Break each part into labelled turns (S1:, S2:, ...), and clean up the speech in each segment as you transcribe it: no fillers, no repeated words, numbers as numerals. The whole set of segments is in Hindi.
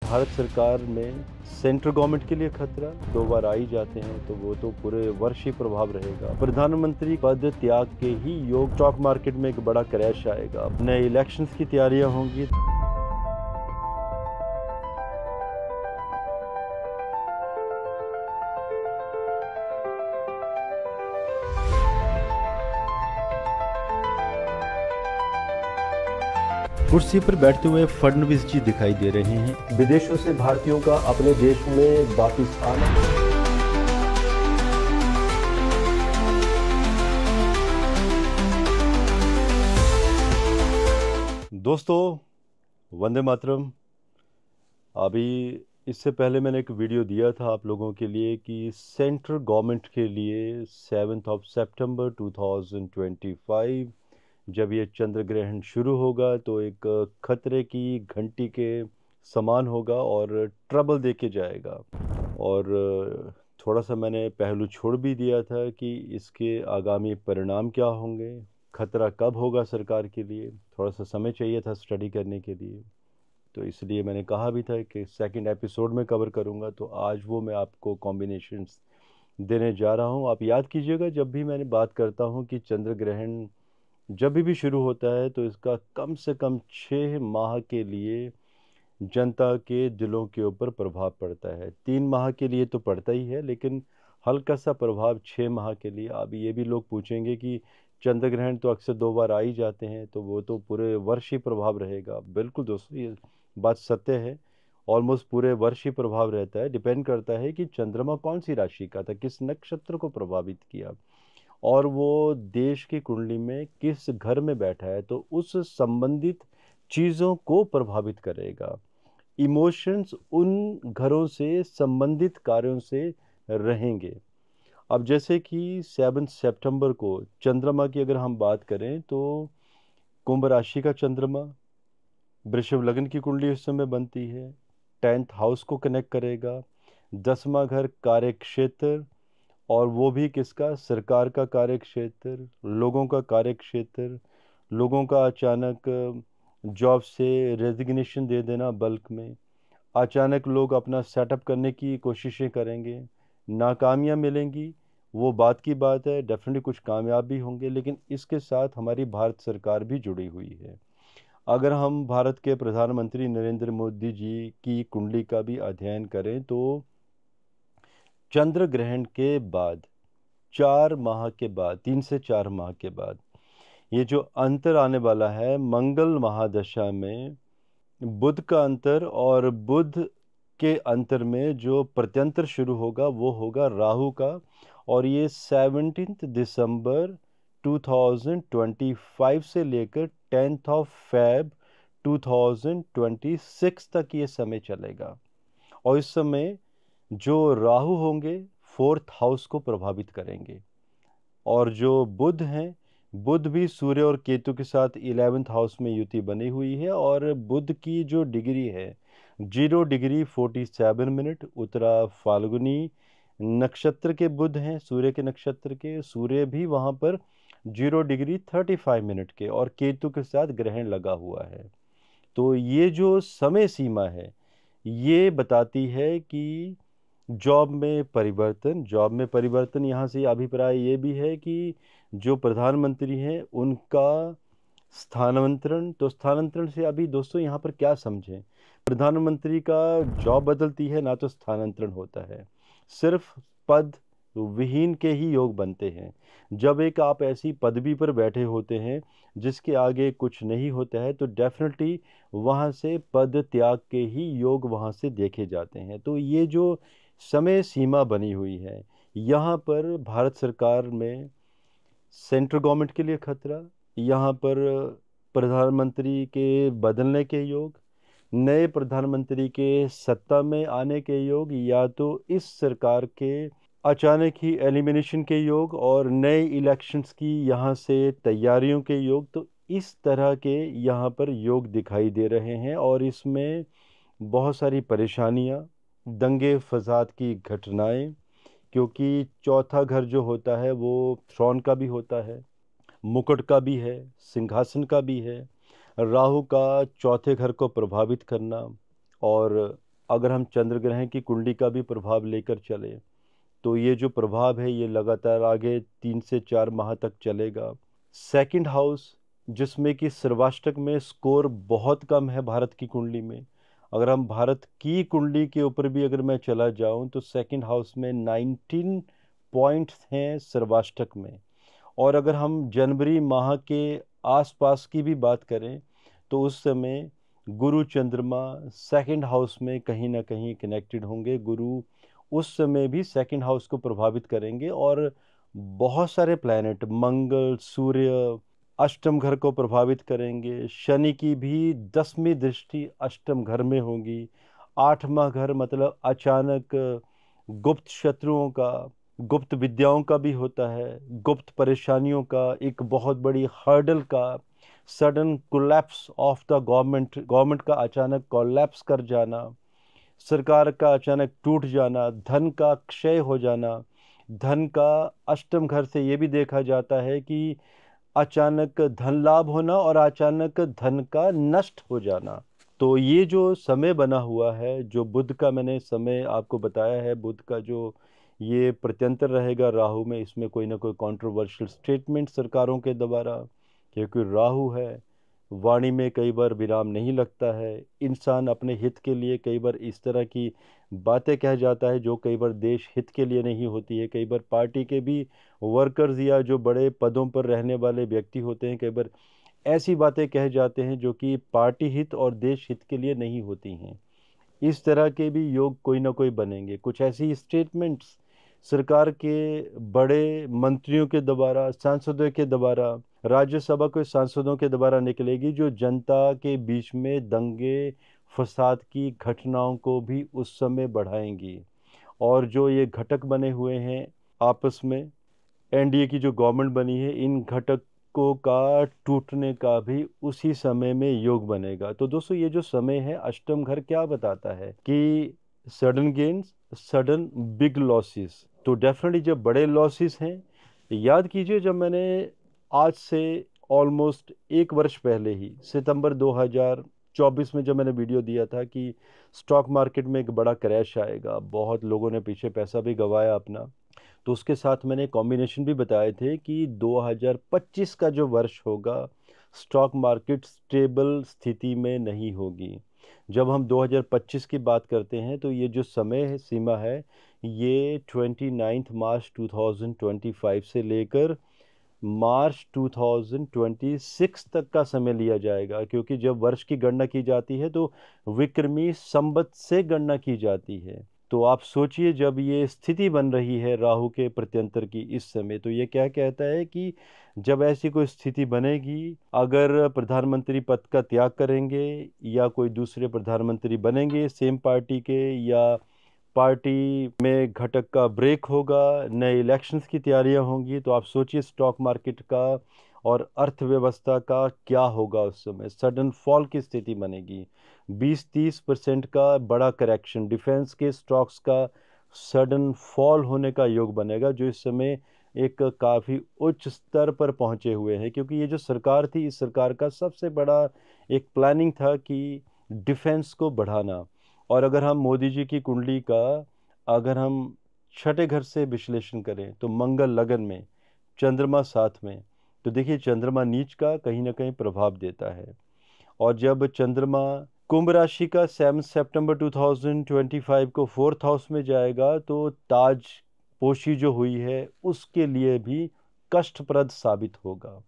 S1: भारत सरकार में सेंट्रल गवर्नमेंट के लिए खतरा, 2 बार आ ही जाते हैं तो वो तो पूरे वर्ष ही प्रभाव रहेगा। प्रधानमंत्री पद त्याग के ही योग, स्टॉक मार्केट में एक बड़ा क्रैश आएगा, नए इलेक्शंस की तैयारियां होंगी। कुर्सी पर बैठते हुए फडणवीस जी दिखाई दे रहे हैं। विदेशों से भारतीयों का अपने देश में वापिस आना। दोस्तों, वंदे मातरम। अभी इससे पहले मैंने एक वीडियो दिया था आप लोगों के लिए कि सेंट्रल गवर्नमेंट के लिए 7 सितंबर 2025 जब ये चंद्र ग्रहण शुरू होगा तो एक खतरे की घंटी के समान होगा और ट्रबल दे के जाएगा। और थोड़ा सा मैंने पहलू छोड़ भी दिया था कि इसके आगामी परिणाम क्या होंगे, खतरा कब होगा सरकार के लिए। थोड़ा सा समय चाहिए था स्टडी करने के लिए, तो इसलिए मैंने कहा भी था कि सेकंड एपिसोड में कवर करूंगा। तो आज वो मैं आपको कॉम्बिनेशंस देने जा रहा हूं। आप याद कीजिएगा, जब भी मैंने बात करता हूं कि चंद्र ग्रहण जब भी शुरू होता है तो इसका कम से कम 6 माह के लिए जनता के दिलों के ऊपर प्रभाव पड़ता है। 3 माह के लिए तो पड़ता ही है, लेकिन हल्का सा प्रभाव 6 माह के लिए। अब ये भी लोग पूछेंगे कि चंद्र ग्रहण तो अक्सर 2 बार आ ही जाते हैं तो वो तो पूरे वर्ष ही प्रभाव रहेगा। बिल्कुल दोस्तों, ये बात सत्य है। ऑलमोस्ट पूरे वर्ष ही प्रभाव रहता है। डिपेंड करता है कि चंद्रमा कौन सी राशि का था, किस नक्षत्र को प्रभावित किया, और वो देश की कुंडली में किस घर में बैठा है, तो उस संबंधित चीज़ों को प्रभावित करेगा। इमोशंस उन घरों से संबंधित कार्यों से रहेंगे। अब जैसे कि 7 सितंबर को चंद्रमा की अगर हम बात करें तो कुंभ राशि का चंद्रमा वृषभ लग्न की कुंडली उस समय बनती है। 10th हाउस को कनेक्ट करेगा। 10वां घर कार्य क्षेत्र, और वो भी किसका, सरकार का कार्य क्षेत्र, लोगों का कार्य क्षेत्र। लोगों का अचानक जॉब से रेजिग्नेशन दे देना, बल्क में अचानक लोग अपना सेटअप करने की कोशिशें करेंगे, नाकामियां मिलेंगी, वो बात की बात है। डेफिनेटली कुछ कामयाब भी होंगे, लेकिन इसके साथ हमारी भारत सरकार भी जुड़ी हुई है। अगर हम भारत के प्रधानमंत्री नरेंद्र मोदी जी की कुंडली का भी अध्ययन करें तो चंद्र ग्रहण के बाद 4 माह के बाद, 3 से 4 माह के बाद, ये जो अंतर आने वाला है मंगल महादशा में, बुध का अंतर, और बुध के अंतर में जो प्रत्यंतर शुरू होगा वो होगा राहु का। और ये 17 दिसंबर 2025 से लेकर 10 फेब 2026 तक ये समय चलेगा। और इस समय जो राहु होंगे 4th हाउस को प्रभावित करेंगे, और जो बुध हैं, बुध भी सूर्य और केतु के साथ 11th हाउस में युति बनी हुई है। और बुध की जो डिग्री है 0 डिग्री 47 मिनट, उत्तरा फाल्गुनी नक्षत्र के बुध हैं, सूर्य के नक्षत्र के। सूर्य भी वहां पर 0 डिग्री 35 मिनट के, और केतु के साथ ग्रहण लगा हुआ है। तो ये जो समय सीमा है ये बताती है कि जॉब में परिवर्तन यहाँ से अभिप्राय ये भी है कि जो प्रधानमंत्री हैं उनका स्थानांतरण। तो स्थानांतरण से अभी दोस्तों यहाँ पर क्या समझें, प्रधानमंत्री का जॉब बदलती है ना, तो स्थानांतरण होता है। सिर्फ पद विहीन के ही योग बनते हैं। जब एक आप ऐसी पदवी पर बैठे होते हैं जिसके आगे कुछ नहीं होता है तो डेफिनेटली वहाँ से पद त्याग के ही योग वहाँ से देखे जाते हैं। तो ये जो समय सीमा बनी हुई है, यहाँ पर भारत सरकार में सेंट्रल गवर्नमेंट के लिए खतरा, यहाँ पर प्रधानमंत्री के बदलने के योग, नए प्रधानमंत्री के सत्ता में आने के योग, या तो इस सरकार के अचानक ही एलिमिनेशन के योग और नए इलेक्शंस की यहाँ से तैयारियों के योग। तो इस तरह के यहाँ पर योग दिखाई दे रहे हैं, और इसमें बहुत सारी परेशानियाँ, दंगे फसाद की घटनाएं, क्योंकि चौथा घर जो होता है वो थ्रोन का भी होता है, मुकुट का भी है, सिंहासन का भी है। राहु का चौथे घर को प्रभावित करना, और अगर हम चंद्र ग्रहण की कुंडली का भी प्रभाव लेकर चले तो ये जो प्रभाव है ये लगातार आगे 3 से 4 माह तक चलेगा। सेकंड हाउस, जिसमें कि सर्वाष्टक में स्कोर बहुत कम है भारत की कुंडली में, अगर हम भारत की कुंडली के ऊपर भी अगर मैं चला जाऊं तो सेकंड हाउस में 19 पॉइंट्स हैं सर्वाष्टक में। और अगर हम जनवरी माह के आसपास की भी बात करें तो उस समय गुरु चंद्रमा सेकंड हाउस में कहीं ना कहीं कनेक्टेड होंगे। गुरु उस समय भी सेकंड हाउस को प्रभावित करेंगे और बहुत सारे प्लैनेट, मंगल, सूर्य अष्टम घर को प्रभावित करेंगे। शनि की भी 10वीं दृष्टि अष्टम घर में होगी। 8वां घर मतलब अचानक गुप्त शत्रुओं का, गुप्त विद्याओं का भी होता है, गुप्त परेशानियों का, एक बहुत बड़ी हर्डल का, sudden collapse of the government, government का अचानक कोलैप्स कर जाना, सरकार का अचानक टूट जाना, धन का क्षय हो जाना। धन का अष्टम घर से ये भी देखा जाता है कि अचानक धन लाभ होना और अचानक धन का नष्ट हो जाना। तो ये जो समय बना हुआ है, जो बुध का मैंने समय आपको बताया है, बुध का जो ये प्रत्यंतर रहेगा राहु में, इसमें कोई ना कोई कंट्रोवर्शियल स्टेटमेंट सरकारों के द्वारा, क्योंकि राहु है, वाणी में कई बार विराम नहीं लगता है। इंसान अपने हित के लिए कई बार इस तरह की बातें कह जाता है जो कई बार देश हित के लिए नहीं होती है। कई बार पार्टी के भी वर्कर्स या जो बड़े पदों पर रहने वाले व्यक्ति होते हैं, कई बार ऐसी बातें कह जाते हैं जो कि पार्टी हित और देश हित के लिए नहीं होती हैं। इस तरह के भी योग कोई ना कोई बनेंगे। कुछ ऐसी स्टेटमेंट्स सरकार के बड़े मंत्रियों के द्वारा, सांसदों के द्वारा, राज्यसभा के सांसदों के द्वारा निकलेगी जो जनता के बीच में दंगे फसाद की घटनाओं को भी उस समय बढ़ाएंगी। और जो ये घटक बने हुए हैं आपस में, एनडीए की जो गवर्नमेंट बनी है, इन घटकों का टूटने का भी उसी समय में योग बनेगा। तो दोस्तों ये जो समय है, अष्टम घर क्या बताता है कि sudden gains, sudden big losses. तो डेफिनेटली जब बड़े लॉसेस हैं, याद कीजिए जब मैंने आज से ऑलमोस्ट 1 वर्ष पहले ही सितंबर 2024 में जब मैंने वीडियो दिया था कि स्टॉक मार्केट में एक बड़ा क्रैश आएगा, बहुत लोगों ने पीछे पैसा भी गंवाया अपना, तो उसके साथ मैंने कॉम्बिनेशन भी बताए थे कि 2025 का जो वर्ष होगा स्टॉक मार्केट स्टेबल स्थिति में नहीं होगी। जब हम 2025 की बात करते हैं तो ये जो समय है, सीमा है, ये 29 मार्च 2025 से लेकर मार्च 2026 तक का समय लिया जाएगा। क्योंकि जब वर्ष की गणना की जाती है तो विक्रमी संवत से गणना की जाती है। तो आप सोचिए जब ये स्थिति बन रही है राहु के प्रत्यंतर की इस समय, तो ये क्या कहता है कि जब ऐसी कोई स्थिति बनेगी, अगर प्रधानमंत्री पद का त्याग करेंगे या कोई दूसरे प्रधानमंत्री बनेंगे सेम पार्टी के, या पार्टी में घटक का ब्रेक होगा, नए इलेक्शंस की तैयारियां होंगी, तो आप सोचिए स्टॉक मार्केट का और अर्थव्यवस्था का क्या होगा। उस समय सडन फॉल की स्थिति बनेगी। 20-30% का बड़ा करेक्शन, डिफेंस के स्टॉक्स का सडन फॉल होने का योग बनेगा, जो इस समय एक काफ़ी उच्च स्तर पर पहुंचे हुए हैं। क्योंकि ये जो सरकार थी, इस सरकार का सबसे बड़ा एक प्लानिंग था कि डिफेंस को बढ़ाना। और अगर हम मोदी जी की कुंडली का अगर हम छठे घर से विश्लेषण करें तो मंगल लगन में, चंद्रमा साथ में, तो देखिए चंद्रमा नीच का कहीं ना कहीं प्रभाव देता है। और जब चंद्रमा कुंभ राशि का 7 सितंबर 2025 को 4th हाउस में जाएगा तो ताज पोशी जो हुई है उसके लिए भी कष्टप्रद साबित होगा।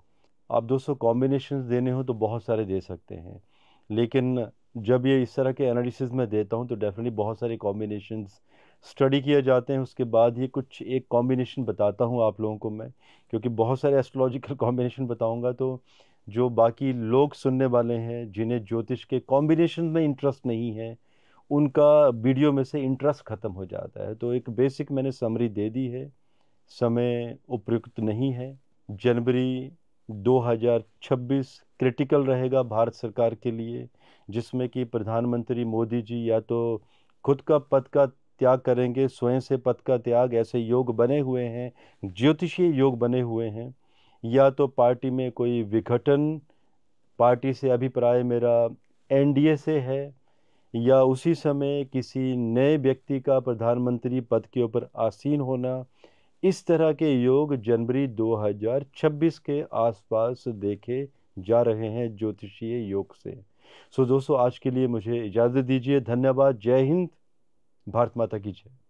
S1: आप दोस्तों कॉम्बिनेशंस देने हो तो बहुत सारे दे सकते हैं, लेकिन जब ये इस तरह के एनालिसिस में देता हूँ तो डेफिनेटली बहुत सारे कॉम्बिनेशंस स्टडी किए जाते हैं, उसके बाद ही कुछ एक कॉम्बिनेशन बताता हूँ आप लोगों को मैं। क्योंकि बहुत सारे एस्ट्रोलॉजिकल कॉम्बिनेशन बताऊंगा तो जो बाकी लोग सुनने वाले हैं जिन्हें ज्योतिष के कॉम्बिनेशन में इंटरेस्ट नहीं है, उनका वीडियो में से इंटरेस्ट खत्म हो जाता है। तो एक बेसिक मैंने समरी दे दी है। समय उपयुक्त नहीं है। जनवरी 2026 क्रिटिकल रहेगा भारत सरकार के लिए, जिसमें कि प्रधानमंत्री मोदी जी या तो खुद का पद का त्याग करेंगे, स्वयं से पद का त्याग, ऐसे योग बने हुए हैं, ज्योतिषीय योग बने हुए हैं, या तो पार्टी में कोई विघटन, पार्टी से अभिप्राय मेरा एनडीए से है, या उसी समय किसी नए व्यक्ति का प्रधानमंत्री पद के ऊपर आसीन होना, इस तरह के योग जनवरी 2026 के आसपास देखे जा रहे हैं ज्योतिषीय योग से। सो दोस्तों, आज के लिए मुझे इजाज़त दीजिए। धन्यवाद। जय हिंद। भारत माता की जय।